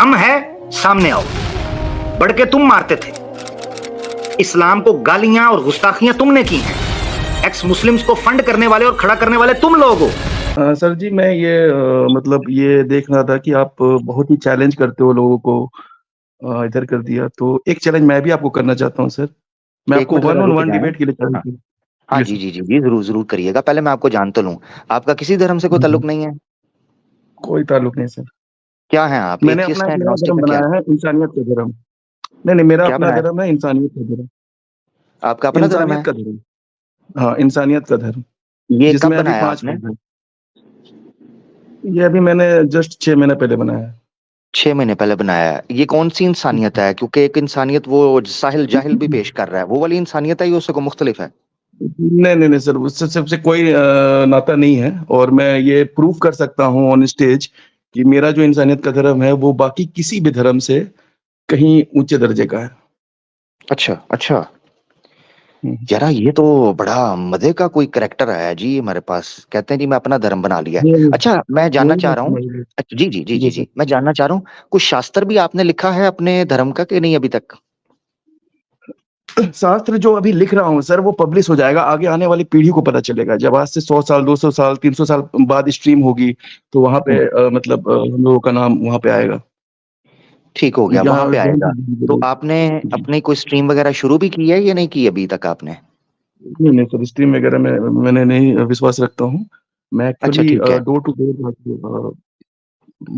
दम है सामने आओ। बढ़ के तुम मारते थे, इस्लाम को गालियां और गुस्ताखियां तुमने की हैं। एक्स मुस्लिम्स को फंड करने वाले और खड़ा करने वाले तुम लोग हो। सर जी, मैं ये मतलब ये देख रहा था कि आप बहुत ही चैलेंज करते हो लोगों को, इधर कर दिया तो एक चैलेंज मैं भी आपको करना चाहता हूँ सर। मैं एक आपको मिनट जरा वन ऑन रुक वन जाएं। डिबेट के लिए हाँ, चैलेंज। हाँ जी जी सर। जी जी जी, जरूर जरूर करिएगा। पहले मैं आपको जान तो लूं, आपका किसी धर्म से कोई ताल्लुक नहीं है? कोई ताल्लुक नहीं सर। क्या है आप, मैंने अपना एथियस्ट एक हैं, नया एग्नोस्टिक धर्म है, क्या है? बनाया है, इंसानियत का धर्म। नहीं, मेरा क्या अपना बनाया? धर्म है इंसानियत का धर्म। आपका अपना धर्म इंसानियत है? का धर्म। हाँ, इंसानियत का धर्म। ये कब जिसमें अभी बनाया 5 आपने? लोग हैं। ये अभी मैंने जस्ट 6 महीने पहले बनाया है। 6 महीने पहले बनाया है? ये कौन सी इंसानियत है? क्योंकि एक इंसानियत वो साहिल जाहिल भी पेश कर रहा है, वो वाली इंसानियत है, ये उससे को मुख्तलिफ है? नहीं सर, उससे सबसे कोई नाता नहीं है। और मैं ये प्रूव कर सकता हूँ ऑन स्टेज कि मेरा जो इंसानियत का धर्म है वो बाकी किसी भी धर्म से कहीं ऊंचे दर्जे का है। अच्छा अच्छा। हम्म। यारा ये तो बड़ा मजे का कोई करेक्टर आया जी हमारे पास, कहते हैं जी मैं अपना धर्म बना लिया है। ये अच्छा, मैं जानना वही चाह मैं रहा हूँ। समझ गया। अच्छा, जी जी जी जी जी सर। जी, मैं जानना चाह रहा हूँ, कुछ शास्त्र भी आपने लिखा है अपने धर्म का कि नहीं अभी तक? शास्त्र जो अभी लिख रहा हूँ सर वो पब्लिश हो जाएगा, आगे आने वाली पीढ़ी को पता चलेगा। जब आज से 100 साल 200 साल 300 साल बाद स्ट्रीम होगी तो वहां पे मतलब हम लोगों का नाम वहां पे आएगा। ठीक हो गया, वहां यहाँ पे आएगा। तो आपने जी। अपनी कोई स्ट्रीम वगैरह शुरू भी की है या नहीं की अभी तक आपने? नहीं सर, स्ट्रीम वगैरह में मैंने नहीं विश्वास रखता हूँ। मैं अच्छा एक्चुअली ठीक है। डोर टू डोर बाकी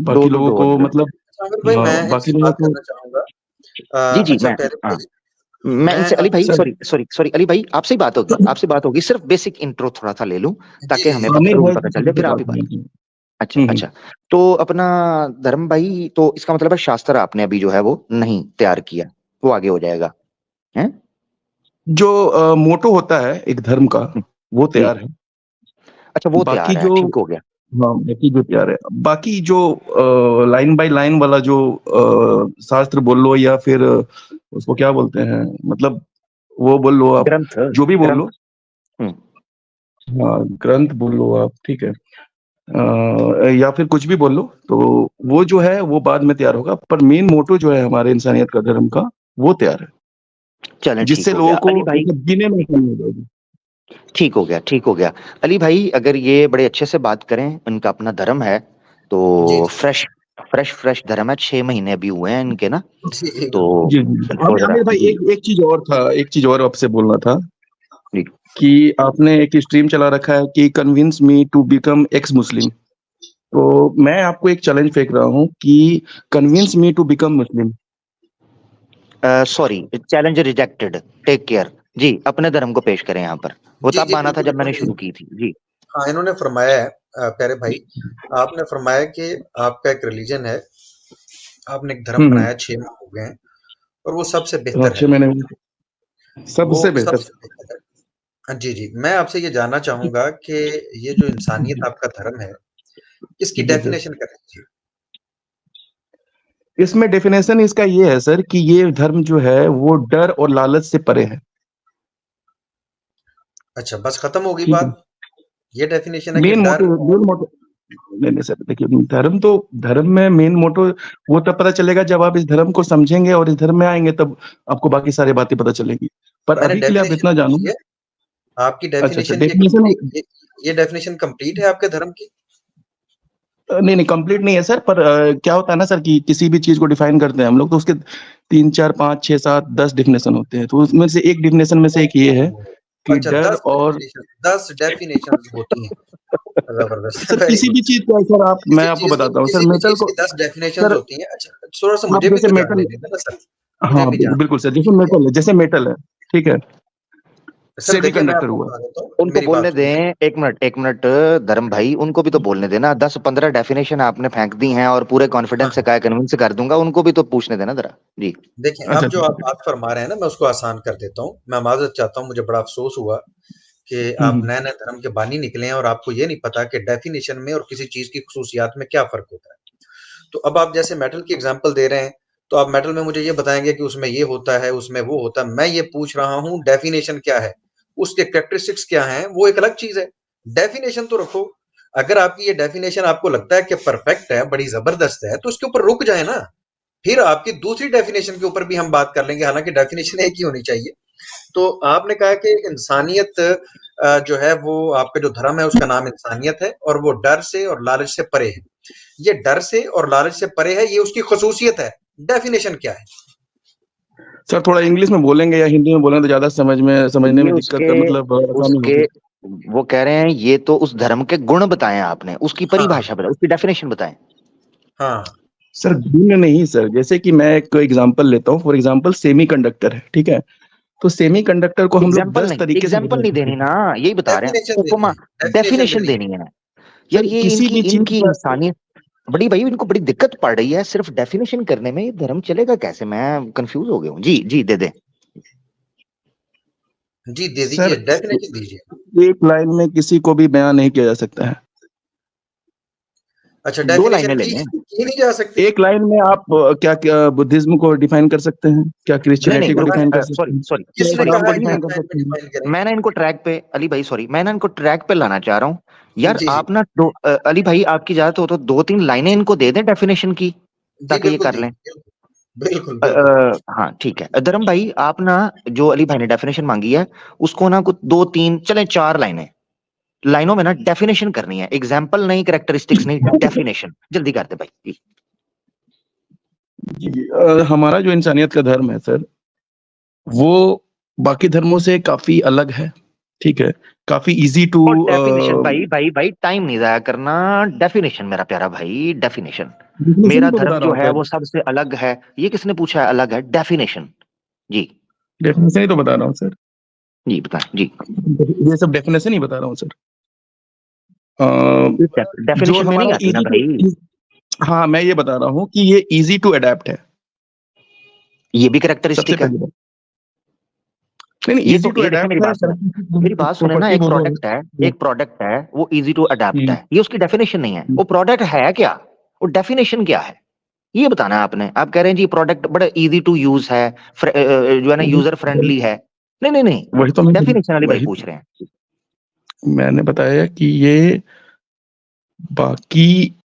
डोर टू लोगों डोर। को मतलब सागर भाई, मैं बाकी इनसे लोगों बात को। करना चाहूंगा। जी जी, अच्छा मैं, प्यारे हाँ, भाई, मैं मैं इनसे, अली भाई, sir sorry sorry sorry, Ali भाई आपसे ही बात होगी, आपसे बात होगी, सिर्फ बेसिक इंट्रो थोड़ा सा ले लूं जी ताकि जी हमें जी आमिर रूल भाई पता की चल जाए, से फिर आप बात ही बात। नहीं की। अच्छा अच्छा। तो अपना धर्म भाई, तो इसका मतलब है शास्त्र आपने अभी जो है वो नहीं तैयार किया, वो आगे हो जाएगा है? जो मोटो होता है एक धर्म का वो जी। तैयार है। अच्छा, वो बाकी तैयार है, जो ठीक हो गया। हाँ, बाकी जो तैयार है, बाकी जो लाइन बाय लाइन वाला जो शास्त्र बोल लो या फिर उसको क्या बोलते हैं, मतलब वो बोल लो आप, ग्रंथ। जो भी बोल लो। ग्रंथ। हम्म। हाँ, ग्रंथ बोल लो आप, ठीक है। या फिर कुछ भी बोल लो, तो वो जो है वो बाद में तैयार होगा, पर मेन मोटो जो है हमारे इंसानियत का धर्म का वो तैयार है, चलें, ठीक जिससे हो लोगों गया को अली भाई। मतलब जीने में आसानी हो जाएगी। ठीक हो गया, ठीक हो गया। अली भाई, अगर ये बड़े अच्छे से बात करें, इनका अपना धर्म है तो जी फ्रेश फ्रेश फ्रेश धर्म है, 6 महीने अभी हुए हैं इनके ना। जी जी तो बिल्कुल। जी जी। इनको जरा आमिर भाई, जी एक एक चीज और था, एक चीज और आपसे बोलना था जी। कि आपने एक स्ट्रीम चला रखा है कि convince me to become ex Muslim. तो मैं आपको एक चैलेंज फेंक रहा हूँ कि convince me to become Muslim. Sorry, challenge rejected. Take care. जी, अपने धर्म को पेश करें यहाँ पर। वो जी तब जी माना था बिल्कुल, जब मैंने इन्होंने, शुरू की थी जी। हाँ इन्होंने फरमाया है, प्यारे भाई, आपने फरमाया कि आपका एक रिलीजन है, आपने एक धर्म हम्म। बनाया, 6 माह हो गए हैं, और वो सबसे हाँ, बेहतर है, 6 महीने में वो सबसे बेहतर। सबसे बेहतर है। हाँ, जी जी, मैं आपसे ये जानना चाहूंगा कि ये जो इंसानियत आपका धर्म है, इसकी जी सर। डेफिनेशन कर दीजिए। इसमें डेफिनेशन इसका ये है सर कि ये धर्म जो है वो डर और लालच से परे है। अच्छा, बस खत्म होगी ठीक है। बात? ये डेफिनेशन है कि मेन डर मोटो और, मेन मोटो नहीं नहीं सर, देखिए धर्म में मेन मोटो वो तब पता चलेगा जब आप इस धर्म को समझेंगे और इस धर्म में आएंगे, तब आपको बाकी सारी बातें पता चलेगी। पर मैंने अभी के लिए आप डेफिनेशन इतना जानो। पूछी है, आपकी अच्छा डेफिनेशन ये डेफिनेशन। कंप्लीट, ये डेफिनेशन कंप्लीट है आपके धर्म की? नहीं नहीं, कंप्लीट नहीं है सर, पर क्या होता है ना सर कि किसी भी चीज को डिफाइन करते हैं हम लोग तो उसके 3 4 5 6 7 10 डेफिनेशन होते हैं, तो उसमें से एक डेफिनेशन में से एक ये है ओह! कि अच्छा, डर 10 और डेफिनेशन, 10 डेफिनेशंस होती हैं। ज़बरदस्त, सर वेरी किसी गुड। भी चीज का सर, आप मैं आपको बताता हूँ सर, किसी भी मेटल चीज़ को। की 10 डेफिनेशंस सर होती हैं। अच्छा, थोड़ा-सा आप मुझे भी जैसे तो जान मेटल, लेने दें ना सर, मुझे हाँ भी जान बिल्कुल सर, लेने दीजिए। जैसे मेटल है, ठीक है, सर सेमी देखिए, मैं कंडक्टर आपको हुआ। बता देता हूँ, उनको मेरी बोलने बात सुनिए। दें, एक मिनट एक मिनट। धर्म भाई, उनको भी तो बोलने देना। 10 15 डेफिनेशन आपने फेंक दी हैं और पूरे हाँ, कॉन्फिडेंस से हाँ। कहा कन्विंस कर दूंगा, उनको भी तो पूछने देना जरा जी। देखिए, अच्छा अब जो अच्छा आप ठीक बात फरमा रहे हैं ना, मैं उसको आसान कर देता हूँ। मैं माज़रत चाहता हूँ, मुझे बड़ा अफ़सोस हुआ कि है। आप नए-नए धर्म के बानी निकले हैं और आपको ये नहीं पता कि डेफिनिशन में और किसी चीज़ की ख़ुसूसियात में क्या फ़र्क होता है। तो अब आप जैसे मेटल की एग्ज़ाम्पल दे रहे हैं, तो आप मेटल में मुझे ये बताएँगे कि उसमें ये होता है, उसमें वो होता है। मैं ये पूछ रहा हूँ डेफिनिशन क्या है? उसके कैरेक्टरिस्टिक्स क्या हैं? वो एक अलग चीज़ है। डेफिनिशन तो रखो। अगर आपकी ये डेफिनिशन आपको लगता है कि परफेक्ट है, बड़ी ज़बरदस्त है, तो उसके ऊपर रुक जाएँ ना। फिर आपकी दूसरी डेफिनेशन के ऊपर भी हम बात कर लेंगे, हालांकि डेफिनेशन एक ही होनी चाहिए। तो आपने कहा कि इंसानियत जो है वो आपका जो धर्म है उसका नाम इंसानियत है और वो डर से और लालच से परे है। ये डर से और लालच से परे है, ये उसकी खसूसियत है। डेफिनेशन क्या है? सर थोड़ा इंग्लिश में बोलेंगे या हिंदी में बोलेंगे तो ज्यादा समझने ये में दिक्कत उसके मतलब आसानी उसके होगी। वो कह रहे हैं ये तो उस धर्म के गुण बताएं आपने, उसकी हाँ परिभाषा बताएं, उसकी डेफिनेशन बताएं। हाँ सर गुण नहीं सर, जैसे कि मैं एक एग्जांपल लेता हूँ, फॉर एग्जांपल सेमीकंडक्टर है, ठीक है, तो सेमीकंडक्टर को हम लोग 10 तरीके से एग्जाम्पल नहीं देनी ना, यही बता रहे हैं, डेफिनेशन देनी उपमा है, डेफिनेशन देनी है। देनी है यार। सर ये किसी इनकी भी चीज इनकी का इंसानियत बड़ी भाई, इनको बड़ी दिक्कत पड़ रही है सिर्फ डेफिनेशन करने में। ये धर्म चलेगा कैसे? मैं कंफ्यूज हो गया हूँ। जी जी दे दे। जी दे सर दीजिए, डेफिनेशन दीजिए। एक लाइन में किसी को भी बयान नहीं किया जा सकता है। अच्छा, 2 लाइनें डेफिनेशन ले की लें। की नहीं जा सकती? एक लाइन में आप क्या क्या बुद्धिज्म को डिफाइन कर सकते हैं, क्या नहीं क्रिश्चियनिटी को रुक, डिफाइन कर सकते सॉरी हैं, सॉरी क्या किसने इस्लाम कहा को है कि डिफाइन एक कर लाइन में सकते हैं। डिफाइन करें? मैं ना इनको ट्रैक पे, अली भाई सॉरी, मैं ना इनको ट्रैक पे लाना चाह रहा हूँ यार। जी जी आप ना अली भाई आपकी इजाजत हो तो 2-3 लाइनें इनको दे दें डेफिनेशन की, जी, ताकि ये बिल्कुल कर लें। दीजिए, बिल्कुल बिल्कुल। हाँ ठीक है धर्म भाई, आप ना जो अली भाई ने डेफिनेशन मांगी है उसको ना कुछ 2-3 चले 4 लाइनों में ना डेफिनेशन करनी है, एग्जाम्पल नहीं, कैरेक्टरिस्टिक्स नहीं, डेफिनेशन जल्दी करते भाई जी। जी, हमारा जो इंसानियत का धर्म है सर, वो बाकी धर्मों से काफी अलग है, ठीक है, काफी इजी टू और डेफिनेशन भाई भाई भाई टाइम नहीं जाया करना। डेफिनेशन मेरा प्यारा भाई, डेफिनेशन। डेफिनेशन ही मेरा तो बता धर्म रहा जो हूँ है सर, वो सबसे अलग है, ये किसने पूछा है अलग है? डेफिनेशन। जी डेफिनेशन ही तो बता रहा हूँ सर, जी बताएं जी। ये सब डेफिनेशन ही बता रहा हूँ सर। जो डेफिनेशन में नहीं हमारा आती ना इजी भाई, टू, हाँ मैं ये बता रहा हूँ कि ये इजी टू अडेप्ट है, ये भी सबसे कैरेक्टरिस्टिक है। पहली बात। नहीं नहीं, ये इजी तो टू ये देखें, मेरी अडेप्ट है, बात सुने, मेरी बात सुने ना। प्रॉपर्टी एक बोलो। प्रोडक्ट है, एक प्रोडक्ट है वो इजी टू अडेप्ट हम्म, है, ये उसकी डेफिनेशन नहीं है। वो प्रोडक्ट है क्या, वो डेफिनेशन क्या है, ये बताना है आपने। आप कह रहे हैं जी प्रोडक्ट बड़ा इजी टू यूज है, जो है ना यूजर फ्रेंडली है। नहीं नहीं नहीं, वही तो मैं डेफिनेशन वाली भाई वही पूछ रहे हैं। मैंने बताया कि ये बाकी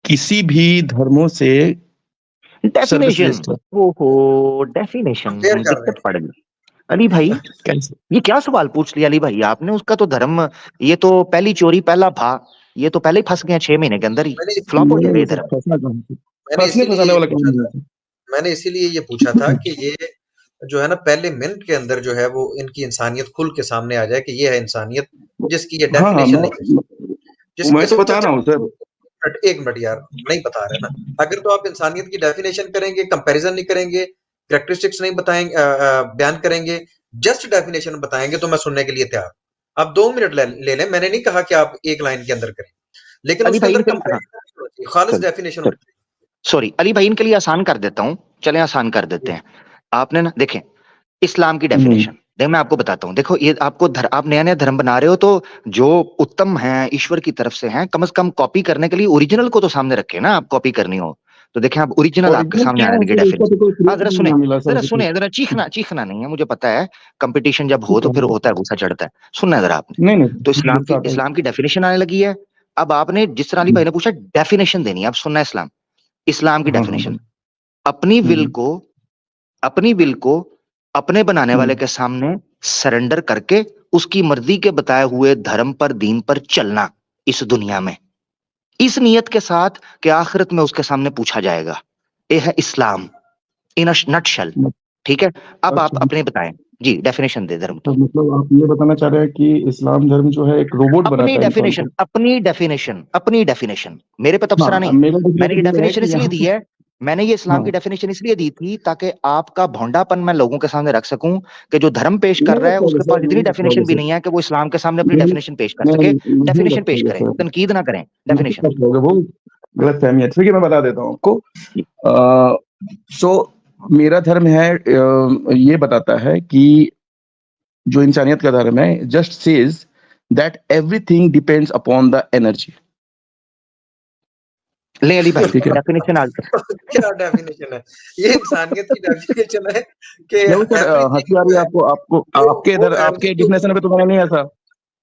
किसी भी धर्मों से सर्विस डेफिनेशन, लिस्ट है। ओहो डेफिनेशन, कंपेयर कर रहे दिक्कत पड़ गई अली भाई। कैसे? ये क्या सवाल पूछ लिया अली भाई आपने? उसका तो धर्म, ये तो पहली चोरी पहला भा, ये तो पहले ही फंस गए 6 महीने के अंदर ही, मैंने फ्लॉप हो जाएगा नहीं ये सर, धर्म। फंसना कहाँ से? मैंने इसीलिए फंसाने ये वाला काम पूछा नहीं था, है मैंने इसीलिए ये पूछा था कि ये जो है ना पहले मिनट के अंदर जो है वो इनकी इंसानियत खुल के सामने आ जाए कि ये है इंसानियत जिसकी ये सर। हाँ डेफिनेशन नहीं है। मैं तो इसको बता रहा हूँ सर। एक मिनट यार, नहीं बता रहे ना। अगर तो आप इंसानियत की डेफिनेशन करेंगे, कंपैरिजन नहीं करेंगे, कैरेक्टरिस्टिक्स नहीं बताएंगे, बयान करेंगे, जस्ट डेफिनेशन बताएंगे तो मैं सुनने के लिए तैयार। आप 2 मिनट ले लें, मैंने नहीं कहा कि आप एक लाइन के अंदर करें, लेकिन अली उसके भाई अंदर इनके लिए, हाँ कंपैरिजन, खालिस डेफिनेशन होनी चाहिए। सॉरी अली भाई, इनके लिए आसान कर देता हूँ, चले आसान कर देते हैं। आपने ना देखें इस्लाम की डेफिनेशन, देखो मैं आपको बताता हूँ। देखो ये आपको आप नया नया धर्म बना रहे हो, तो जो उत्तम है ईश्वर की तरफ से हैं, कम से कम कॉपी करने के लिए ओरिजिनल को तो सामने रखें ना। आप कॉपी करनी हो तो देखें, आप ओरिजिनल आपके ओरिजिनल सामने क्या आने है लगी सर, इसका तो कोई डेफिनेशन। हाँ प्रूफ जरा भी सुने, नहीं मिला सर जरा अभी सुने, तक। जरा चीखना चीखना नहीं है, मुझे पता है कंपटीशन जब हो तो फिर होता है, गुस्सा चढ़ता है। सुनना है जरा आपने। नहीं तो नहीं, गुस्सा आता है। इस्लाम की डेफिनेशन आने लगी है। अब आपने जिस तरह अली भाई ने पूछा, डेफिनेशन देनी है। अब सुनना है इस्लाम की हाँ हाँ डेफिनेशन, बोलो। अपनी विल हम्म, को, अपनी विल को अपने बनाने वाले हम्म, के सामने सरेंडर करके उसकी मर्जी के बताए हुए धर्म पर, दीन पर चलना इस दुनिया में, इस नियत के साथ कि आखिरत में उसके सामने पूछा जाएगा। ये है इस्लाम इन नटशल। ठीक है, अब आप अच्छा, अपने बताएं जी, डेफिनेशन दे धर्म तो की। मतलब आप ये बताना चाह रहे हैं कि इस्लाम धर्म जो है एक रोबोट अपनी बनाता है इंसान को। डेफिनेशन, अपनी डेफिनेशन, अपनी डेफिनेशन, मेरे पे तबसरा हाँ नहीं। मेरा मैंने ये डेफिनेशन ये है डेफिनेशन कि इसलिए यहाँ दी पे, है, मैंने ये इस्लाम की हाँ डेफिनेशन इसलिए दी थी ताकि आपका भोंडापन मैं लोगों के सामने रख सकूं कि जो धर्म पेश कर नहीं रहा है रखोगे उसके सर, पास इतनी नहीं रखोगे डेफिनेशन भी सर, नहीं है कि वो इस्लाम के सामने अपनी नहीं डेफिनेशन पेश कर नहीं सके। नहीं डेफिनेशन पेश रखोगे करें, सर, तनकीद ना करें, नहीं डेफिनेशन। रखोगे, वो गलत फहमी है। ठीक है मैं बता देता हूँ आपको। सो मेरा धर्म है, ये बताता है कि जो इंसानियत का धर्म है just says that everything depends upon the energy. ले अली भाई ठीक है, डेफिनेशन आज क्या डेफिनेशन है? ये इंसानियत की डेफिनेशन है कि क्यों सर हंसी आ रही है एवरीथिंग आपको? आपको जो आपके वो इधर एनर्जी आपके जो डिफिनेशन पे तो मैंने नहीं ऐसा,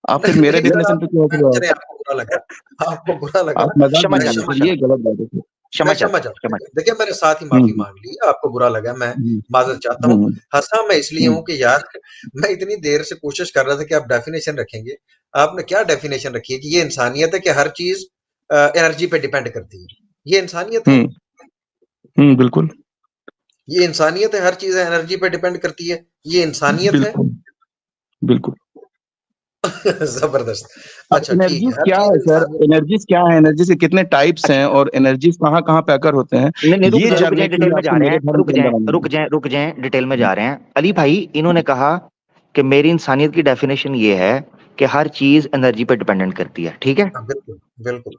आप फिर नहीं मेरे नहीं सर, डिफिनेशन पे क्यों हंस रहे हो? चले आपको बुरा लगा, आपको बुरा लगा आप ना। मजाक क्षमा मत मैं कीजिए चाहता हूँ, सर, क्षमा ये गलत बात है। मैं क्षमा क्षमा चाहता हूँ, चाहता क्षमा हूँ। देखिए मैंने साथ ही माफ़ी माँग ली, आपको बुरा लगा, मैं माज़रत चाहता हूँ। हँसा मैं इसलिए हूँ कि यार मैं इतनी देर से कोशिश कर रहा था कि आप डेफ़िनेशन रखेंगे। आपने क्या डेफ़िनेशन रखी है कि ये इंसानियत है कि हर चीज़ एनर्जी पे डिपेंड करती है। ये इंसानियत है? बिल्कुल, ये इंसानियत है, हर चीज़ एनर्जी पे डिपेंड करती है? ये इंसानियत है? बिल्कुल, बिल्कुल। ज़बरदस्त। अब अच्छा ठीक एनर्जीज़ है, हर क्या चीज़ है सर? इंसानियत एनर्जीज़ क्या है? एनर्जी के कितने टाइप्स हैं अच्छा, और एनर्जीज़ कहाँ-कहाँ पे आकर होते हैं? नहीं, नहीं, ये रुक जानने जाएँ, के डिटेल लिए में जा आपको रहे मेरे हैं, धर्म के अंदर आना होगा। रुक जाएँ, डिटेल में जा रहे हैं। अली भाई, इन्होंने कहा कि मेरी इंसानियत की डेफिनेशन ये है कि हर चीज़ एनर्जी पे डिपेंडेंट करती है, ठीक है? हाँ, बिल्कुल, बिल्कुल।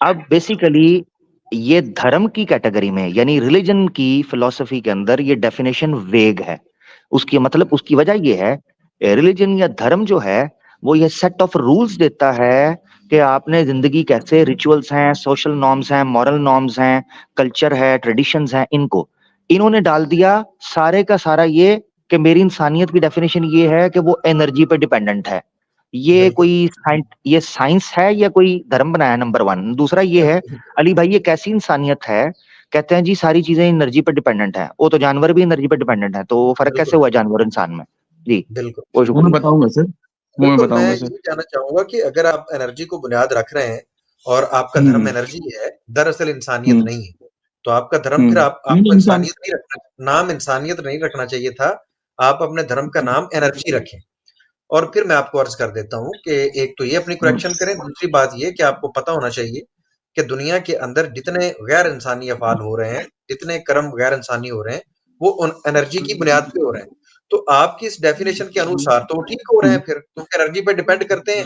अब बेसिकली ये धर्म की कैटेगरी में यानी रिलीजन की फिलॉसफी के अंदर ये डेफिनेशन वेग है। उसकी मतलब उसकी वजह ये है, रिलीजन या धर्म जो है वो ये सेट ऑफ रूल्स देता है कि आपने जिंदगी कैसे, रिचुअल्स हैं, सोशल नॉर्म्स हैं, मॉरल नॉर्म्स हैं, कल्चर है, ट्रेडिशंस हैं, इनको इन्होंने डाल दिया सारे का सारा ये कि मेरी इंसानियत की डेफिनेशन ये है कि वो एनर्जी पे डिपेंडेंट है। ये बिल्कुल। ये साइंस है या कोई धर्म बनाया? नंबर 1। दूसरा ये है, अली भाई ये कैसी इंसानियत है? कहते हैं जी सारी चीजें एनर्जी पर डिपेंडेंट है। वो तो जानवर भी एनर्जी पर डिपेंडेंट है, तो फर्क कैसे बिल्कुल, हुआ जानवर इंसान में? जी, बिल्कुल। बहुत वो मैं शुक्रिया। बताऊँगा सर, वो मैं बिल्कुल, मैं बताऊँगा सर। यही जानना चाहूँगा कि अगर आप एनर्जी को बुनियाद रख रहे हैं और आपका धर्म हुँ, एनर्जी है, दरअसल इंसानियत हुँ, नहीं है, तो आपका धर्म हुँ। फिर आप नहीं आपको इंसान इंसानियत नहीं रखना नाम इंसानियत नहीं रखना चाहिए था, आप अपने धर्म का नाम एनर्जी रखें। और फिर मैं आपको अर्ज़ कर देता हूँ कि एक तो ये अपनी करेक्शन करें, दूसरी बात ये कि आपको पता होना चाहिए कि दुनिया के अंदर जितने गैर इंसानी अफ़ाल हो रहे हैं, जितने कर्म गैर इंसानी हो रहे हैं, वो उन एनर्जी की बुनियाद पे हो रहे हैं। तो आपकी इस डेफिनेशन के अनुसार तो वो ठीक हो रहे हैं फिर, क्योंकि एनर्जी पे डिपेंड करते हैं।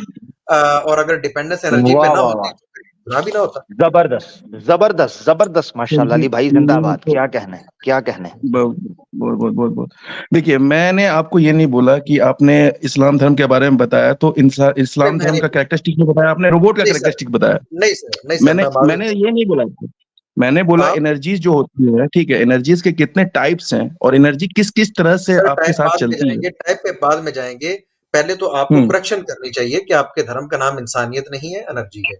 और अगर डिपेंडेंस एनर्जी पे वाह ना वाह होती वाह, तो फिर गुनाह भी ना होता। जबरदस्त, जबरदस्त, जबरदस्त, माशाल्लाह। जी, अली भाई मैं जिंदाबाद। तो क्या कहने, क्या कहने। बहुत बहुत बहुत बहुत बहुत देखिए, मैंने आपको ये नहीं बोला कि आपने इस्लाम धर्म के बारे में बताया तो नहीं, इस्लाम मैं धर्म नहीं का बोला। कैरेक्टरिस्टिक नहीं बताया, आपने रोबोट का नहीं सर, कैरेक्टरिस्टिक बताया। नहीं सर, नहीं सर, मैंने मैं माज़रत मैंने चाहता ये नहीं बोला आपको। मैंने बोला हूँ। आप एनर्जीज जो होती है, ठीक है, एनर्जीज के कितने टाइप्स हैं और एनर्जी किस किस तरह से सर आपके साथ चलती है। टाइप पे बाद में जाएँगे। पहले तो आपको हम्म करेक्शन करनी चाहिए कि आपके धर्म का नाम इंसानियत नहीं है, एनर्जी है।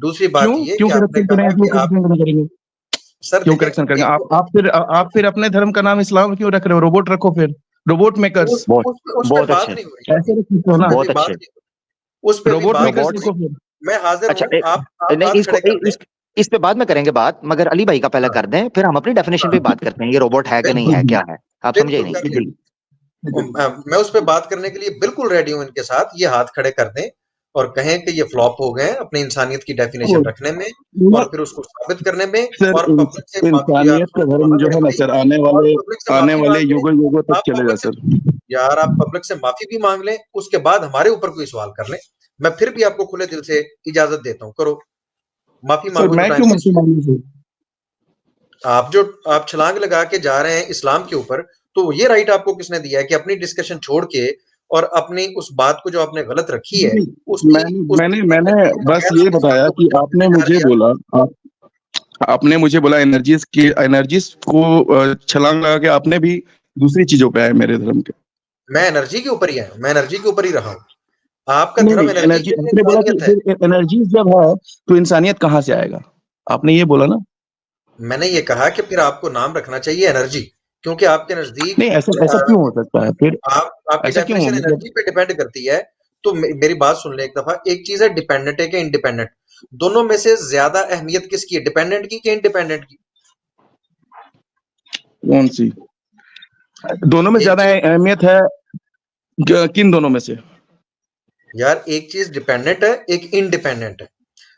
दूसरी बात क्यों ये क्यों कि आपने करेक्शन कहा करेंगे, क्यों कि आप करेक्शन करेंगे, सर क्यों देखें करेक्शन करेंगे? एक आप तो आप फिर अपने धर्म का नाम इस्लाम क्यों रख रहे हो? रोबोट रखो फिर, रोबोट मेकर्स बहुत, उस पे बहुत बात अच्छे, नहीं हो रही ऐसे अभी, रख सकते हो उस ना, पे भी बहुत बात अच्छे। नहीं उस पे भी रोबोट बात मेकर्स नहीं रोबोट्स, हुई। लिखो फिर। मैं हाज़िर अच्छा, हूँ, आप नहीं हाथ इसको खड़े कर दें। इस पे बाद में करेंगे बात, मगर अली भाई का पहले हाँ, कर दें, फिर हम अपनी डेफिनेशन पे हाँ, बात करते हैं। ये रोबोट है कि नहीं बिल्कुल, है, क्या है? आप समझे ही बिल्कुल नहीं। कर लें। जी, मैं उस पे बात करने के लिए बिल्कुल रेडी हूँ इनके साथ, ये हाथ खड़े कर दें और कहें कि ये फ्लॉप हो गए हैं अपनी इंसानियत की डेफिनेशन रखने में और फिर उसको साबित करने में सर और पब्लिक से माफी यार इंसानियत का धर्म जो मेरे है ना भाई सर, और पब्लिक से आने माफी वाले मांग लें। युगों युगों तक आप चलेगा पब्लिक से सर। यार आप पब्लिक से माफी भी मांग लें, उसके बाद हमारे ऊपर कोई सवाल कर लें। मैं फिर भी आपको खुले दिल से इजाजत देता हूँ, करो माफी सर मांगो जो मैं टाइम क्यों वेस्ट माफी किया। मांगू सर? आप छलांग लगा के जा रहे हैं इस्लाम के ऊपर, तो ये राइट आपको किसने दिया है कि अपनी डिस्कशन छोड़ के और अपनी उस बात को जो आपने गलत रखी है, उसकी मैंने उसकी मैंने मैंने ट्रीटमेंट के बस बगैर ये आप इस बात बताया को कि बचाने आपने में जा मुझे रहे हैं यार। बोला, आपने मुझे बोला एनर्जीज को छलांग लगा के आपने भी दूसरी चीजों पे आए मेरे धर्म के। मैं एनर्जी के ऊपर ही आया हूँ, मैं एनर्जी के ऊपर ही रहा हूँ। आपका नहीं धर्म नहीं, एनर्जी एनर्जी के लिए आपने बोला कि इंसानियत है। फिर एनर्जीज जब है तो इंसानियत कहाँ से आएगा? आपने ये बोला ना। मैंने ये कहा कि फिर आपको नाम रखना चाहिए एनर्जी, क्योंकि आपके नजदीक नहीं, ऐसा ऐसा क्यों हो सकता है फिर? आपकी ऐसा क्यों हो डेफिनेशन मतलब? एनर्जी पे डिपेंड करती है। तो मेरी बात सुन ले एक दफा। एक चीज है डिपेंडेंट है कि इंडिपेंडेंट, दोनों में से ज्यादा अहमियत किसकी है, डिपेंडेंट की कि इंडिपेंडेंट की? कौन सी? दोनों में एक ज्यादा चीज अहमियत है? किन दोनों में से? यार, एक चीज डिपेंडेंट है, एक इंडिपेंडेंट है।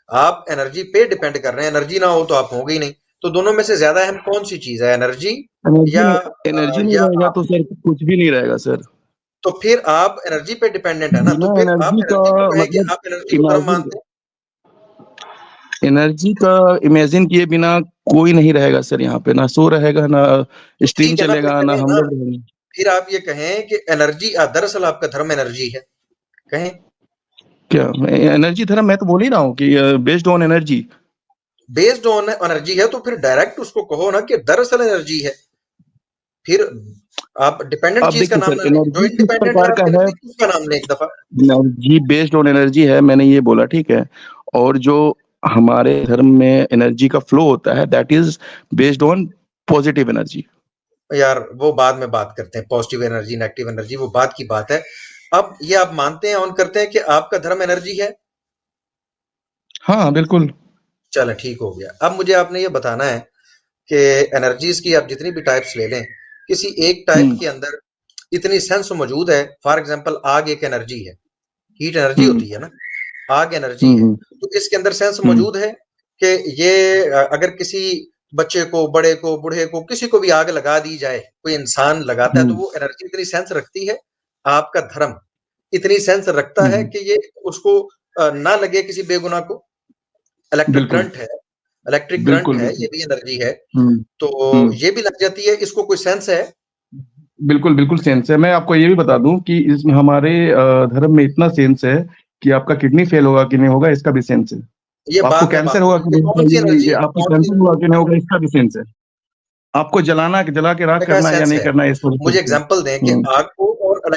आप एनर्जी पे डिपेंड कर रहे हैं, एनर्जी ना हो तो आप होंगे ही नहीं। तो दोनों में से ज्यादा अहम कौन सी चीज है, एनर्जी एनर्जी या एनर्जी नहीं या रहेगा आप? तो सर कुछ भी नहीं रहेगा सर। तो फिर आप एनर्जी पे डिपेंडेंट है ना, तो बिना फिर आप एनर्जी का एनर्जी को कहें कि मतलब, आप एनर्जी को धर्म इमेजिन मानते हैं। एनर्जी का इमेजिन किए बिना कोई नहीं रहेगा सर यहाँ पे, ना सो रहेगा, ना तो स्ट्रीम ठीक है ना, फिर चलेगा, ना कहें हम ना, लोग रहेंगे। फिर आप ये कहें कि एनर्जी दरअसल आपका धर्म एनर्जी है, कहें। क्या एनर्जी धर्म? मैं तो बोल ही रहा हूँ कि based on energy. Based on energy है तो फिर डायरेक्ट उसको कहो ना कि दरअसल एनर्जी है। फिर आप डिपेंडेंट अब चीज का देखिए नाम सर, ना लें, जो एनर्जी किस इंडिपेंडेंट है प्रकार का आपके है? नजदीक उसका नाम लें एक दफा। एनर्जी बेस्ड ऑन एनर्जी है, मैंने ये बोला, ठीक है। और जो हमारे धर्म में एनर्जी का फ्लो होता है, that is based on positive energy. यार वो बाद में बात करते हैं, पॉजिटिव एनर्जी नेगेटिव एनर्जी वो बाद की बात है। अब ये आप मानते हैं ऑन करते हैं कि आपका धर्म एनर्जी है? हाँ बिल्कुल। चलो ठीक हो गया। अब मुझे आपने ये बताना है कि एनर्जीज की आप जितनी भी टाइप्स ले लें, किसी एक टाइप के अंदर इतनी सेंस मौजूद है। फॉर एग्जांपल आग एक एनर्जी है, हीट एनर्जी होती है ना, आग एनर्जी है। तो इसके अंदर सेंस मौजूद है कि ये अगर किसी बच्चे को, बड़े को, बूढ़े को, किसी को भी आग लगा दी जाए, कोई इंसान लगाता है तो वो एनर्जी इतनी सेंस रखती है। आपका धर्म इतनी सेंस रखता है कि ये उसको ना लगे किसी बेगुनाह को। इलेक्ट्रिक करंट है, इलेक्ट्रिक करंट है, ये भी एनर्जी है, तो ये भी लग जाती है। इसको कोई सेंस है? बिल्कुल बिल्कुल सेंस है। मैं आपको ये भी बता दूं कि इसमें हमारे धर्म में इतना सेंस है कि आपका किडनी फेल होगा कि नहीं होगा इसका भी सेंस है, ये आपको बाद में कैंसर बात होगा कि नहीं कौन सी होगा, एनर्जी, आपको कौन सी कैंसर होगा कि नहीं होगा इसका भी सेंस है, आपको जला के राख का करना है या सेंस नहीं है? करना है इसका भी मुझे सेंस है। एग्जांपल दें कि आग को और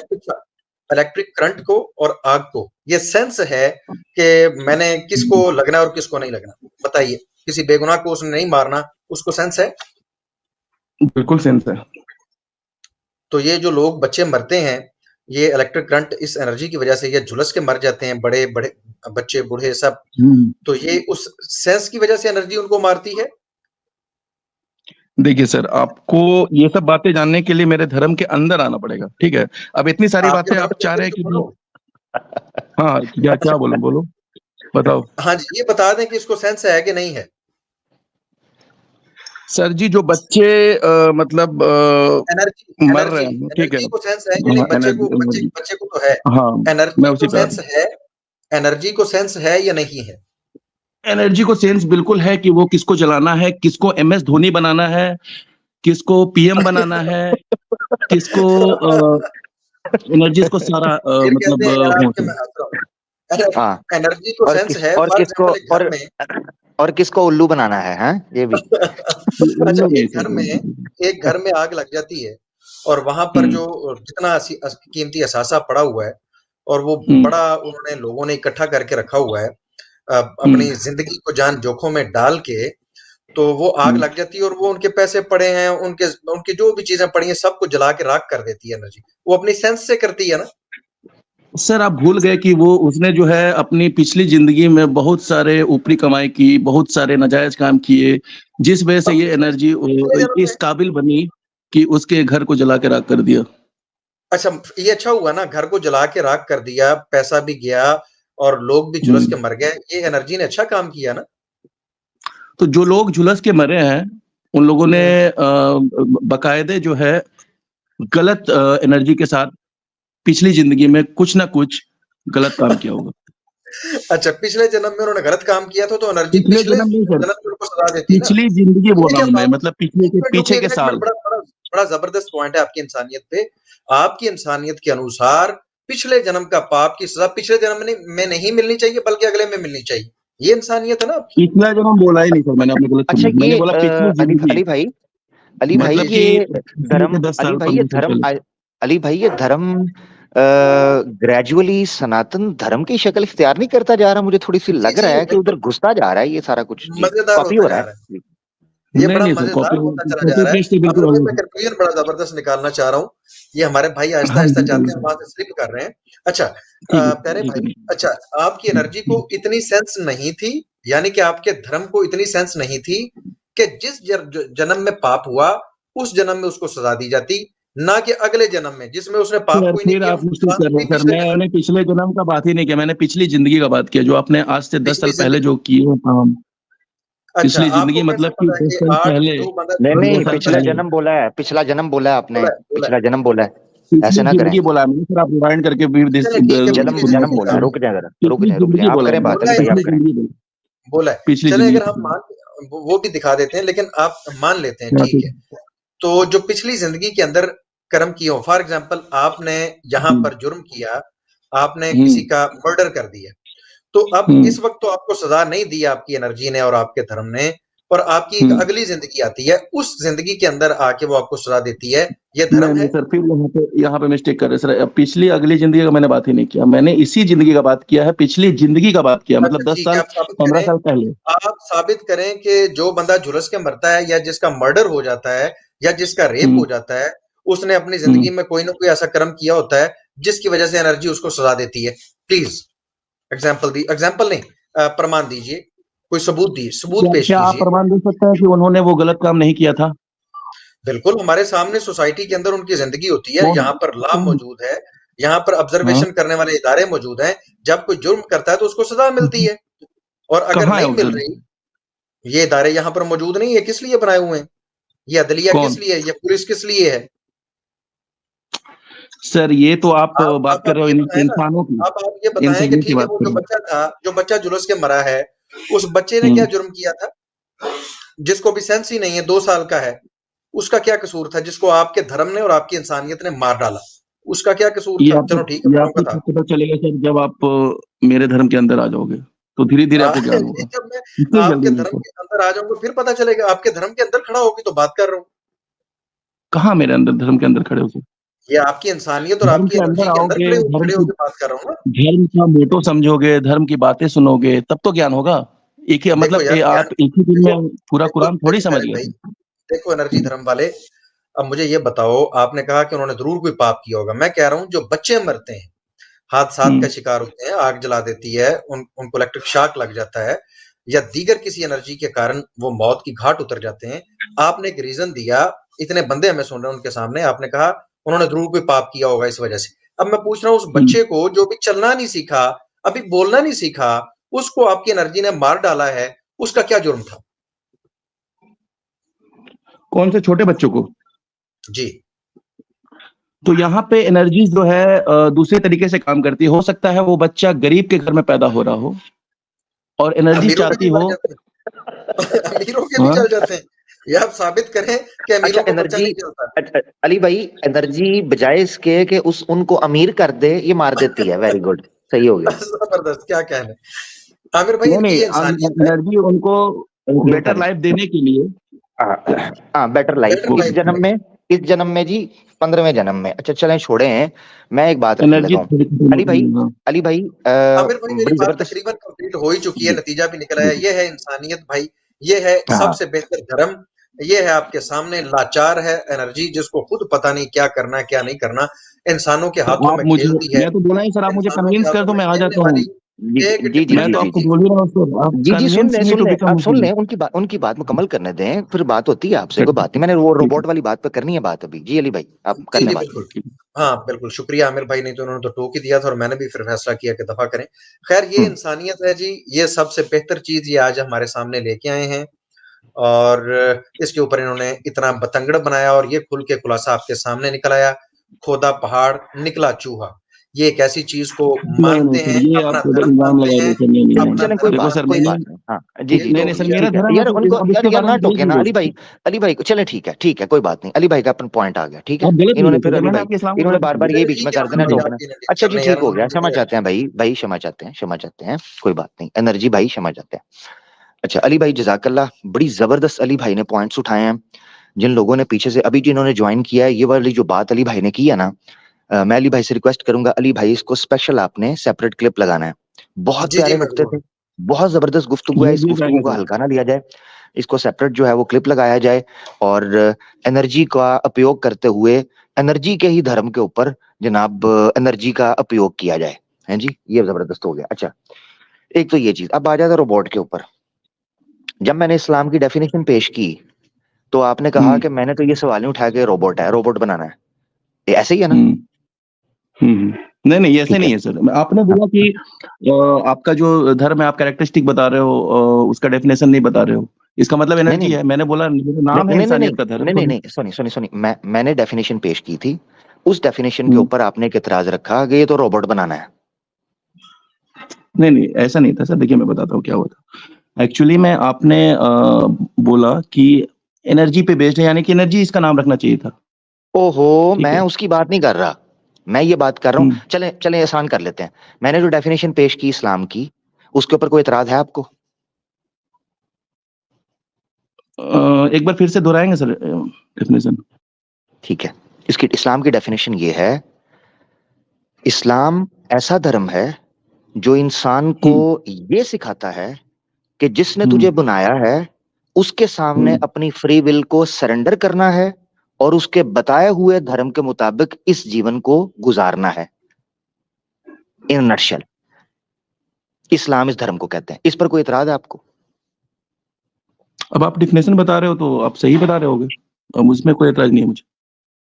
इलेक्ट्रिक करंट को और आग को, ये सेंस है कि मैंने किसको लगना है और किसको नहीं लगना। बताइए, किसी बेगुनाह को उसने नहीं मारना, उसको सेंस है? बिल्कुल सेंस है। तो ये जो लोग बच्चे मरते हैं, ये इलेक्ट्रिक करंट इस एनर्जी की वजह से ये झुलस के मर जाते हैं, बड़े बड़े बच्चे बूढ़े सब। तो ये उस सेंस की वजह से एनर्जी उनको मारती है। देखिए सर, आपको ये सब बातें जानने के लिए मेरे धर्म के अंदर आना पड़ेगा, ठीक है? अब इतनी सारी आपके बातें धर्म आप के चाह अंदर रहे हैं तो कि बोलो। हाँ, क्या क्या बोलो बोलो, बताओ। हाँ जी, ये बता दें कि इसको सेंस है कि नहीं है। सर जी, जो बच्चे मतलब एनर्जी मर एनर्जी रहे हैं, ठीक है? एनर्जी को सेंस है कि नहीं? हाँ, एनर्जी एनर्जी, बच्चे को तो है। हाँ, मैं एनर्जी उसी को पे आ रहा सेंस हूँ। है, एनर्जी को सेंस है या नहीं है? एनर्जी को सेंस बिल्कुल है कि वो किसको जलाना है, किसको एमएस धोनी बनाना है, किसको पीएम बनाना है, किसको एनर्जीज को सारा फिर कहते मतलब हैं यार हो आपके, मैं सके। हंस रहा हूँ। हाँ, एनर्जी को सेंस है, फॉर एग्जांपल एक घर में। और किसको उल्लू बनाना है, हाँ ये भी। अच्छा, नहीं एक घर में, एक सर। घर में आग लग जाती है और वहां पर जो जितना कीमती असासा पड़ा हुआ है और वो बड़ा उन्होंने लोगों ने इकट्ठा करके रखा हुआ है, अपनी जिंदगी को जान जोखों में डाल के, तो वो आग लग जाती है और वो उनके पैसे पड़े हैं, उनके उनकी जो भी चीजें पड़ी हैं सबको जला के राख कर देती है एनर्जी। वो अपनी सेंस से करती है ना। सर, आप भूल गए कि वो उसने जो है अपनी पिछली जिंदगी में बहुत सारे ऊपरी कमाई की, बहुत सारे नाजायज काम किए, जिस वजह से अब ये एनर्जी पिछले जन्म में, इस काबिल बनी कि उसके घर को जला के राख कर दिया। अच्छा ये अच्छा हुआ ना, घर को जला के राख कर दिया, पैसा भी गया और लोग भी झुलस के मर गए, ये एनर्जी ने अच्छा काम किया ना। तो जो लोग झुलस के मरे हैं उन लोगों ने बकायदे जो है गलत एनर्जी के साथ पिछली जिंदगी में कुछ ना कुछ गलत काम किया होगा। अच्छा, पिछले जन्म में उन्होंने गलत काम किया था तो एनर्जी पिछले पिछले जन्म नहीं सर, जन्म में उनको सजा देती ना। पिछली जिंदगी बोल ये रहा क्या हूँ मैं, बात, मतलब पिछले के पीछे के एक मिनट, साल। बड़ा बड़ा बड़ा जबरदस्त पॉइंट है आपकी इंसानियत पे। आपकी इंसानियत के अनुसार पिछले जन्म का पाप की सजा पिछले जन्म में नहीं मिलनी चाहिए बल्कि अगले में मिलनी चाहिए। ये इंसानियत है ना आपकी। पिछला जन्म बोला ही नहीं सर मैंने, आपने गलत अच्छा सुना, मैंने ये बोला पिछली अली जिंदगी, अली भाई, अली भाई मतलब कि ये पिछले धर्म, के 10 अली साल भाई ये 15 साल धर्म, पहले। अली भाई ये धर्म ग्रेजुअली सनातन धर्म की शक्ल इख्तियार नहीं करता जा रहा? मुझे थोड़ी सी जी लग जी, रहा है कि उधर घुसता जा रहा है ये सारा कुछ। जी, मजेदार कॉपी होता हो रहा जा है रहा है। जी। ये नहीं बड़ा नहीं सर, मजेदार होता चला जा रहा है। कॉपी पेस्ट अब बिल्कुल रुको, अलग मैं है। कंक्लूजन बड़ा जबरदस्त निकालना चाह रहा हूँ। ये हमारे भाई आहिस्ता हाँ आहिस्ता जी जाते हैं, बिल्कुल। वहां से स्लिप कर रहे हैं। अच्छा, ठीक है प्यारे ठीक भाई, है। अच्छा, आपकी एनर्जी को इतनी सेंस नहीं थी, यानी कि आपके धर्म को इतनी सेंस नहीं थी कि जिस जन्म में पाप हुआ उस जन्म में उसको सजा दी जाती, ना कि अगले जन्म में जिसमें उसने पाप सर कोई नहीं फिर किया आप उसको मिस्टेक सजा कर रहे मिली हैं सर, पिछले जन्म मैंने में। पिछले जन्म का बात ही नहीं किया, मैंने पिछली जिंदगी का बात किया, जो आपने आज से 10 साल पिछली पहले जिंदगी, जो किए हैं काम। अच्छा, पिछली जिंदगी आपको कैसे मतलब कि पता है 10 कि साल आठ पहले, दो बंदा नहीं 15 नहीं, दो साल बंदा पिछला है? पहले। जन्म बोला है, पिछला जन्म बोला है आपने, बोला है, बोला पिछला जन्म बोला है। ऐसे पिछली ना करें, जिंदगी बोला है मैंने सर, आप रिवाइंड करके भी चले ठीक है, जन्म पिछली खुद जन्म जिंदगी बोला का है। बताइए। रुक पिछली जाए जिंदगी आप बोला है करें मैंने, बात, बोला अली है, भाई आप पिछली करें। जिंदगी बोला, बोला है। पिछली चले, जिंदगी अगर हम बोला। मान, वो भी दिखा देते हैं, लेकिन आप मान लेते हैं, हाँ, ठीक है। तो जो पिछली जिंदगी के अंदर कर्म किए हो, फॉर एग्जाम्पल आपने यहाँ पर जुर्म किया, आपने किसी का मर्डर कर दिया, तो अब हम्म, इस वक्त तो आपको सजा नहीं दी आपकी एनर्जी ने और आपके धर्म ने, और आपकी एक अगली जिंदगी आती है, उस जिंदगी के अंदर आके वो आपको सजा देती है, ये धर्म नहीं है? सर, फिर यहाँ पे मिस्टेक कर रहे हैं सर। पिछली अगली जिंदगी का मैंने बात ही नहीं किया, मैंने इसी जिंदगी का बात किया है, पिछली जिंदगी का बात किया, अच्छा मतलब 10 ठीक है, साल आप साबित 15 करें, साल पहले। आप साबित करें कि जो बंदा झुलस के मरता है या जिसका मर्डर हो जाता है या जिसका रेप हो जाता है, उसने अपनी जिंदगी में कोई ना कोई ऐसा कर्म किया होता है जिसकी वजह से एनर्जी उसको सजा देती है। प्लीज एग्जाम्पल नहीं, प्रमाण दीजिए, कोई सबूत दीजिए, सबूत पेश क्या आप कीजिए। प्रमाण दे सकते हैं कि उन्होंने वो गलत काम नहीं किया था? बिल्कुल, हमारे सामने सोसाइटी के अंदर उनकी जिंदगी होती है, कौन? यहाँ पर लॉ मौजूद है, यहाँ पर हाँ, ऑब्जर्वेशन करने वाले इदारे मौजूद हैं। जब कोई जुर्म करता है तो उसको सजा मिलती है, और अगर कहाँ है नहीं मिल उधर? रही, ये इदारे यहाँ पर मौजूद नहीं है, किस लिए बनाए हुए हैं? ये अदलिया किस कौन? लिए है? ये पुलिस किस लिए है? सर ये तो आप बात कर आप रहे हो ये बताएं ना, इंसानों की, आप ये बताएं कि इंसानियत की ठीक है, बात वो कर जो रहे हो। बच्चा था, जो बच्चा जुलूस के मरा है, उस बच्चे ने क्या जुर्म किया था? जिसको भी सेंस ही नहीं है, 2 साल का है, उसका क्या कसूर था जिसको आपके धर्म ने और आपकी इंसानियत ने मार डाला? उसका क्या कसूर था? चलो ठीक है, ये बड़ों आपको का था। तब पता चलेगा सर, जब आप मेरे धर्म के अंदर आ जाओगे, तो धीरे धीरे आपको ज्ञान होगा। जब मैं इतनी आपके जल्दी नहीं धर्म सर। के अंदर आ जाऊंगा फिर पता चलेगा। आपके धर्म के अंदर खड़ा होगी तो बात कर रहा हूँ। कहाँ मेरे अंदर धर्म के अंदर खड़े हो सर? ये आपकी इंसानियत और धर्म आपकी के एनर्जी अंदर के अंदर आओगे, खड़े होकर बात कर रहा हूँ ना। धर्म का मोटो समझोगे, धर्म की बातें सुनोगे, तब तो ज्ञान होगा। एक ही देखो मतलब यार, आप एक ही दिन देखो में पूरा देखो कुरान थोड़ी देखो समझ मेरे गए भाई, थे। देखो एनर्जी धर्म वाले, अब मुझे ये बताओ, आपने कहा कि उन्होंने जरूर कोई पाप किया होगा। मैं कह रहा हूँ जो बच्चे मरते हैं, हादसात का हम्म, शिकार होते हैं, आग जला देती है, उनको इलेक्ट्रिक शॉक लग जाता है, या दीगर किसी एनर्जी के कारण वो मौत की घाट उतर जाते हैं। आपने एक रीजन दिया, इतने बंदे हमें सुन रहे हैं उनके सामने, आपने कहा उन्होंने जरूर कोई पाप किया होगा इस वजह से। अब मैं पूछ रहा हूँ, उस हम्म। बच्चे को जो भी चलना नहीं सीखा, अभी बोलना नहीं सीखा, उसको आपकी एनर्जी ने मार डाला है, उसका क्या जुर्म था? कौन से छोटे बच्चों को? जी। तो यहाँ पे एनर्जी जो है दूसरे तरीके से काम करती है। हो सकता है वो बच्चा गरीब के घर में पैदा हो रहा हो और एनर्जी अमीरों के चाहती भी मर हो। जाते हैं। अमीरों के भी हाँ, चल जाते हैं। ये आप साबित करें कि अच्छा अमीरों को बच्चा एनर्जी, नहीं चलता। अली भाई एनर्जी बजाय इसके कि उस उनको अमीर कर दे, ये मार देती है। वेरी गुड, सही हो गया। जबरदस्त, क्या कहने। आमिर भाई, नहीं इनकी नहीं, ये इंसानियत है। एनर्जी उनको बेटर लाइफ देने के लिए हाँ, बेटर लाइफ बेटर वो इस लाइफ जन्म में, इस जन्म में जी, 15वें जन्म में। अच्छा चलें, छोड़े हैं, मैं एक बात रख एनर्जी लेता हूँ। थोड़ी खत्म अली होती भाई, है। हाँ। अली भाई आमिर भाई, मेरी बड़ी बात जबरदस्त। तकरीबन कंप्लीट हो ही चुकी है, जी नतीजा भी निकला जी। है। ये है इंसानियत भाई, ये है हाँ, सबसे बेहतर धर्म। ये है आपके सामने लाचार है एनर्जी, जिसको खुद पता नहीं क्या करना है क्या नहीं करना, इंसानों के तो हाथों आप में मुझे, खेलती है, मैं तो बोला ही सर, आप मुझे इंसानों के कन्विंस कर हाथों दो, में मैं आ खेलने जाता हूँ। वाली जी एक जी जी मैं जी तो डिपेंडेंट आपको जी चीज। बोल ही रहा हूँ सर, आप जी जी, सुन कन्विंस लें मी सुन टू लें, बिकम आप सुन मुस्लिम। लें, उनकी बात मुकम्मल करने दें, फिर बात होती है आपसे, कोई बात नहीं। मैंने वो ठीक है, रोबोट वाली बात पे करनी है बात अभी। जी अली भाई, आप कर जी लें जी बात। बिल्कुल। ठीक हाँ बिल्कुल, शुक्रिया आमिर भाई, नहीं तो उन्होंने तो टोक ही दिया था और मैंने भी फिर फैसला किया कि दफा करें। खैर, ये है। इंसानियत है जी, ये सबसे बेहतर चीज ये आज हमारे सामने लेके आए हैं, और इसके ऊपर इन्होंने इतना बतंगड़ बनाया और ये खुल के खुलासा आपके सामने निकल आया। खोदा पहाड़ निकला चूहा, ये एक ऐसी चीज को नहीं नहीं मानते सर, हैं, ये आप अपना थोड़े धर्म इल्जाम मानते लगा हैं, रहे सर। नहीं नहीं चलें नहीं अपना चलें, धर्म देखो सर, कोई मानते मैंने हैं। बात नहीं। हाँ जी ये जी नहीं तो नहीं सर, जी, यार, मेरा ठीक है धर्म यार, उनको उसके यार बारे ना में गलत टोके ना नहीं अली बोलता। भाई। अली भाई चले, ठीक है कोई बात नहीं। अली भाई का अपन पॉइंट आ गया, ठीक है। आप गलत नहीं इन्होंने बोलते फिर सर, अली मैंने भाई, आपके इस्लाम को इन्होंने गलत बार नहीं बार चले ये बोला। बीच में ठीक है, कर देना, मान लिया टोकना। आपकी नजर अच्छा जी, करने, ठीक यार हो उन्होंने गया, मुझे क्षमा चाहते हैं भाई, भाई क्षमा चाहते हैं, क्षमा चाहते हैं, कोई बात नहीं। एनर्जी भाई क्षमा चाहते हैं। अच्छा अली भाई जजाकल्ला, बड़ी जबरदस्त अली भाई ने पॉइंट्स उठाए हैं। जिन लोगों ने पीछे से अभी जिन्होंने ज्वाइन किया है, ये वाली जो बात अली भाई ने की है ना, मैं अली भाई से रिक्वेस्ट करूंगा, अली भाई इसको स्पेशल आपने सेपरेट क्लिप लगाना है। बहुत जी जी, प्यारे मैं नुक्ते जरूर। थे, बहुत जबरदस्त गुफ्तगू है, ये इस भी गुफ्तगू जाएगा को सर। हल्का ना लिया जाए। इसको सेपरेट जो है वो क्लिप लगाया जाए, और एनर्जी का उपयोग करते हुए एनर्जी के ही धर्म के ऊपर जनाब एनर्जी का उपयोग किया जाए। हैं जी, ये जबरदस्त हो गया। अच्छा, एक तो ये चीज, अब आ जाता रोबोट के ऊपर। जब मैंने इस्लाम की डेफिनेशन पेश की, तो आपने कहा हम्म कि मैंने तो ये सवाल नहीं उठाया कि रोबोट है, रोबोट बनाना है। ये ऐसे ही है ना? हम्म नहीं नहीं, ऐसे ठीक है। नहीं है सर। आपने हाँ, बोला कि आपका जो धर्म है, आप कैरेक्टरिस्टिक बता रहे हो, उसका डेफिनेशन नहीं बता रहे हो। इसका मतलब नहीं एनर्जी नहीं है। मैंने बोला मेरा नहीं नाम है नहीं नहीं नहीं इंसानियत का धर्म, नहीं तो नहीं नहीं, सुनी सुनी सुनी, मैंने डेफिनेशन पेश की थी। उस डेफिनेशन के हम्म, ऊपर आपने एक इतराज रखा कि ये तो रोबोट बनाना है। नहीं नहीं, ऐसा नहीं था सर। देखिए, मैं बताता हूँ क्या हुआ था। एक्चुअली में आपने बोला कि एनर्जी पे बेस्ड है, यानी कि एनर्जी इसका नाम रखना चाहिए था। ओहो, ठीक मैं है। उसकी बात नहीं कर रहा, मैं ये बात कर रहा हूँ। चले चले आसान कर लेते हैं। मैंने जो डेफिनेशन पेश की इस्लाम की, उसके ऊपर कोई इतराज है आपको? एक बार फिर से दोहराएंगे सर डेफिनेशन? ठीक है, इसकी इस्लाम की डेफिनेशन ये है, इस्लाम ऐसा धर्म है जो इंसान को ये सिखाता है कि जिसने तुझे बनाया है उसके सामने अपनी फ्री विल को सरेंडर करना है और उसके बताए हुए धर्म के मुताबिक इस जीवन को गुजारना है। इन नटशेल इस्लाम इस धर्म को कहते हैं। इस पर कोई इतराज है आपको? अब आप डेफिनेशन बता रहे हो तो आप सही बता रहे होगे, अब उसमें कोई एतराज नहीं है मुझे।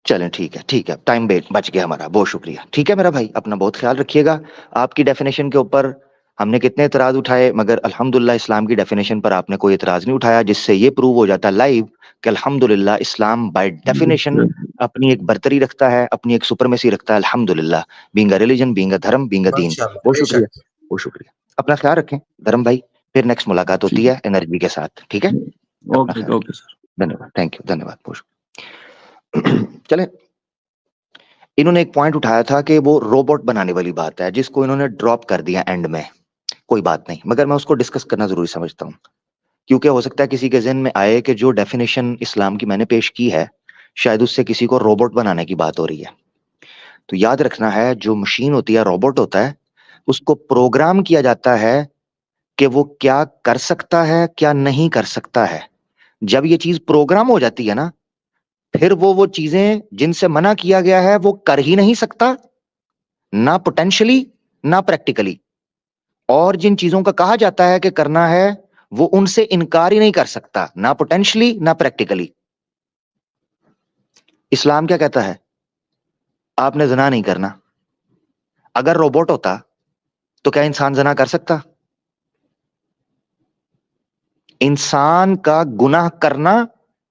चलें ठीक है, टाइम बच गया हमारा, बहुत शुक्रिया। ठीक है मेरा भाई, अपना बहुत ख्याल रखिएगा। आपकी डेफिनेशन के ऊपर हमने कितने इतराज उठाए, मगर अल्हम्दुलिल्लाह इस्लाम की डेफिनेशन पर आपने कोई इतराज नहीं उठाया, जिससे ये प्रूव हो जाता है लाइव कि अल्हम्दुलिल्लाह इस्लाम बाय डेफिनेशन अपनी एक बर्तरी रखता है, अपनी एक सुपरमेसी रखता है। अल्हम्दुलिल्लाह, being a religion, being a धर्म, बीइंग अ दीन। माशाल्लाह, बहुत बेशक। शुक्रिया, बहुत शुक्रिया। अपना ख्याल रखें धर्म भाई, फिर नेक्स्ट मुलाकात होती है एनर्जी के साथ। ठीक है, अपना ओके ख्याल ओके सर, रखें। धन्यवाद, थैंक यू, धन्यवाद, बहुत शुक्रिया। चलें, इन्होंने एक पॉइंट उठाया था कि वो रोबोट बनाने वाली बात है, जिसको इन्होंने ड्रॉप कर दिया एंड में। कोई बात नहीं, मगर मैं उसको डिस्कस करना जरूरी समझता हूँ, क्योंकि हो सकता है किसी के ज़हन में आए कि जो डेफिनेशन इस्लाम की मैंने पेश की है, शायद उससे किसी को रोबोट बनाने की बात हो रही है। तो याद रखना है, जो मशीन होती है, रोबोट होता है, उसको प्रोग्राम किया जाता है कि वो क्या कर सकता है, क्या नहीं कर सकता है। जब ये चीज प्रोग्राम हो जाती है ना, फिर वो चीजें जिनसे मना किया गया है वो कर ही नहीं सकता, ना पोटेंशियली ना प्रैक्टिकली। और जिन चीजों का कहा जाता है कि करना है, वो उनसे इनकार ही नहीं कर सकता, ना पोटेंशियली ना प्रैक्टिकली। इस्लाम क्या कहता है? आपने ज़िना नहीं करना। अगर रोबोट होता तो क्या इंसान ज़िना कर सकता? इंसान का गुनाह करना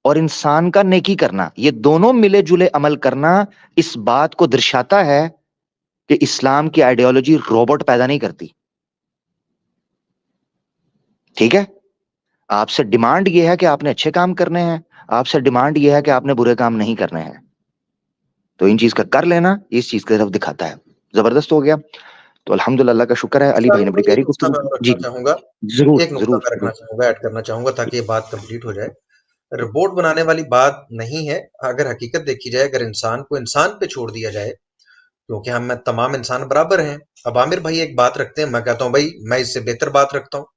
और इंसान का नेकी करना, ये दोनों मिले जुले अमल करना, इस बात को दर्शाता है कि इस्लाम की आइडियोलॉजी रोबोट पैदा नहीं करती। ठीक है, आपसे डिमांड यह है कि आपने अच्छे काम करने हैं, आपसे डिमांड यह है कि आपने बुरे काम नहीं करने हैं। तो इन चीज का कर लेना इस चीज की तरफ दिखाता है। जबरदस्त हो गया। तो अल्हम्दुलिल्लाह का शुक्र है, अली भाई ने बड़ी प्यारी गुफ्तगू की। जी चाहूंगा जरूर एक नुक्ता मैं रखना चाहूंगा, ऐड करना चाहूंगा, ताकि ये बात कंप्लीट हो जाए। रिपोर्ट बनाने वाली बात नहीं है। अगर हकीकत देखी जाए, अगर इंसान को इंसान पे छोड़ दिया जाए, क्योंकि हम तमाम इंसान बराबर हैं। अब आमिर भाई एक बात रखते हैं, मैं कहता हूँ भाई मैं इससे बेहतर बात रखता हूँ,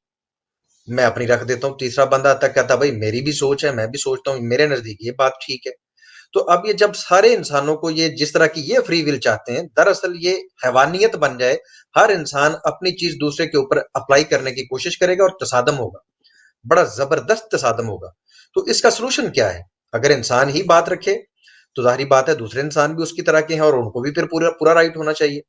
मैं अपनी रख देता हूँ। तीसरा बंदा आता कहता भाई मेरी भी सोच है, मैं भी सोचता हूँ, मेरे नजदीक ये बात ठीक है। तो अब ये जब सारे इंसानों को ये जिस तरह की ये फ्री विल चाहते हैं, दरअसल ये हैवानियत बन जाए। हर इंसान अपनी चीज दूसरे के ऊपर अप्लाई करने की कोशिश करेगा और तसादम होगा, बड़ा जबरदस्त तसादम होगा। तो इसका सोल्यूशन क्या है? अगर इंसान ही बात रखे तो जाहिर बात है दूसरे इंसान भी उसकी तरह के हैं और उनको भी फिर पूरा पूरा राइट होना चाहिए।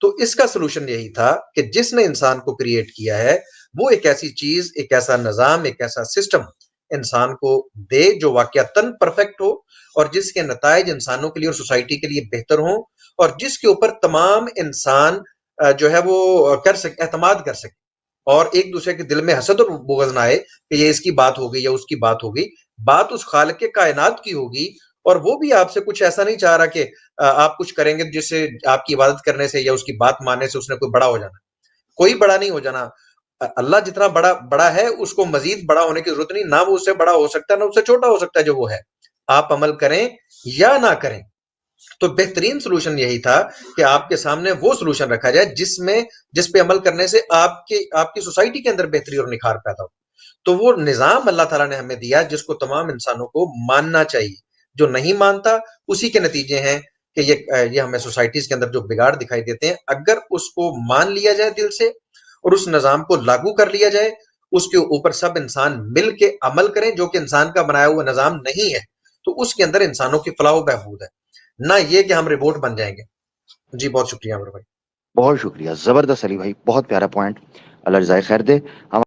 तो इसका सोल्यूशन यही था कि जिसने इंसान को क्रिएट किया है, वो एक ऐसी चीज, एक ऐसा निजाम, एक ऐसा सिस्टम इंसान को दे जो वाकयातन परफेक्ट हो और जिसके नताइज इंसानों के लिए और सोसाइटी के लिए बेहतर हो, और जिसके ऊपर तमाम इंसान जो है वो कर सके, एतमाद कर सके, और एक दूसरे के दिल में हसद और बुग़्ज़ ना आए कि ये इसकी बात हो गई या उसकी बात हो गई। बात उस खालिक के कायनात की होगी, और वो भी आपसे कुछ ऐसा नहीं चाह रहा कि आप कुछ करेंगे जिससे आपकी इबादत करने से या उसकी बात मानने से उसने कोई बड़ा हो जाना। कोई बड़ा नहीं हो जाना। अल्लाह जितना बड़ा बड़ा है, उसको मजीद बड़ा होने की जरूरत नहीं। ना वो उससे बड़ा हो सकता है, ना उससे छोटा हो सकता है जो वो है। आप अमल करें या ना करें, तो बेहतरीन सोल्यूशन यही था कि आपके सामने वो सोल्यूशन रखा जाए जिस पे अमल करने से आपकी सोसाइटी के अंदर बेहतरी और निखार पैदा हो। तो वो निजाम अल्लाह ताला ने हमें दिया, जिसको तमाम इंसानों को मानना चाहिए। जो नहीं मानता, उसी के नतीजे हैं कि ये हमें सोसाइटीज के अंदर जो बिगाड़ दिखाई देते हैं। अगर उसको मान लिया जाए दिल से और उस निजाम को लागू कर लिया जाए, उसके ऊपर सब इंसान मिल के अमल करें, जो कि इंसान का बनाया हुआ निजाम नहीं है, तो उसके अंदर इंसानों की फलाह बहबूद है, ना ये कि हम रिपोर्ट बन जाएंगे। जी बहुत शुक्रिया अमर भाई। बहुत शुक्रिया, जबरदस्त अली भाई, बहुत प्यारा पॉइंट। अल्लाह जज़ाए खैर दे। हम